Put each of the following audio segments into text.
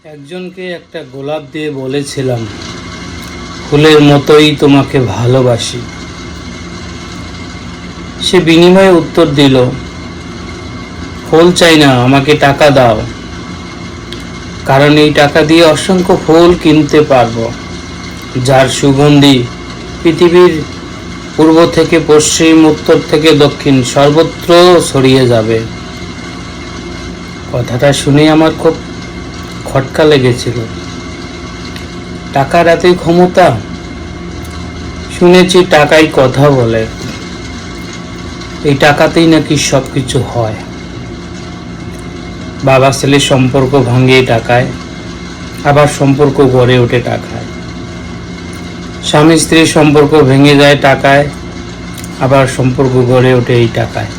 একজনকে একটা গোলাপ দিয়ে বলেছিলাম, ফুলের মতোই তোমাকে ভালোবাসি। সে বিনিময়ে উত্তর দিল, ফুল চাই না, আমাকে টাকা দাও, কারণ এই টাকা দিয়ে অসংখ্য ফুল কিনতে পারবো, যার সুগন্ধি পৃথিবীর পূর্ব থেকে পশ্চিম, উত্তর থেকে দক্ষিণ সর্বত্র ছড়িয়ে যাবে। কথাটা শুনে আমার খুব খটকা লেগেছিল। টাকার এতই ক্ষমতা? শুনেছি টাকাই কথা বলে, এই টাকাতেই নাকি সবকিছু হয়। বাবা ছেলের সম্পর্ক ভাঙে টাকায়, আবার সম্পর্ক গড়ে ওঠে টাকায়। স্বামী স্ত্রীর সম্পর্ক ভেঙে যায় টাকায়, আবার সম্পর্ক গড়ে ওঠে এই টাকায়।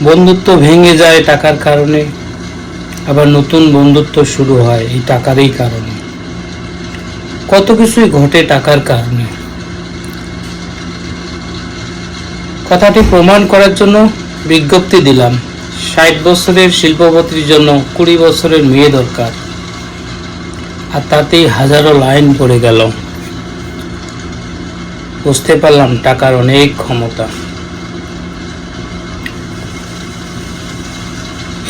বন্ধুত্ব ভেঙে যায় টাকার কারণে, আবার নতুন বন্ধুত্ব শুরু হয় এই টাকারই কারণে। কত কিছুই ঘটে টাকার কারণে। কথাটি প্রমাণ করার জন্য বিজ্ঞপ্তি দিলাম, 60 বছরের শিল্পপতির জন্য 20 বছরের মেয়ে দরকার, আর তাতেই হাজারো লাইন পড়ে গেল। বুঝতে পারলাম টাকার অনেক ক্ষমতা।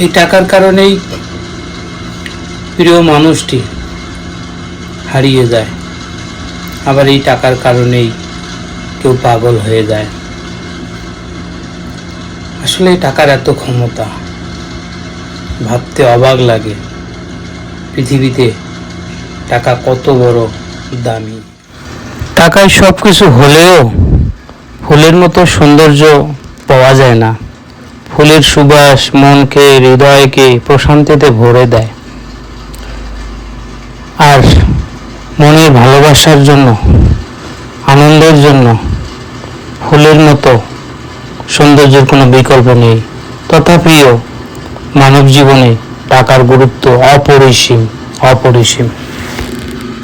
এই টাকার কারণেই প্রিয় মানুষটি হারিয়ে যায়, আবার এই টাকার কারণেই কেউ পাগল হয়ে যায়। আসলে টাকার এত ক্ষমতা, ভাবতে অবাক লাগে পৃথিবীতে টাকা কত বড় দামি। টাকায় সব কিছু হলেও ফুলের মতো সৌন্দর্য পাওয়া যায় না। ফুলের সুবাস মনকে, হৃদয়কে প্রশান্তিতে ভরে দেয়। আর মনের ভালোবাসার জন্য, আনন্দের জন্য ফুলের মতো সৌন্দর্যের কোনো বিকল্প নেই। তথাপিও মানব জীবনে টাকার গুরুত্ব অপরিসীম।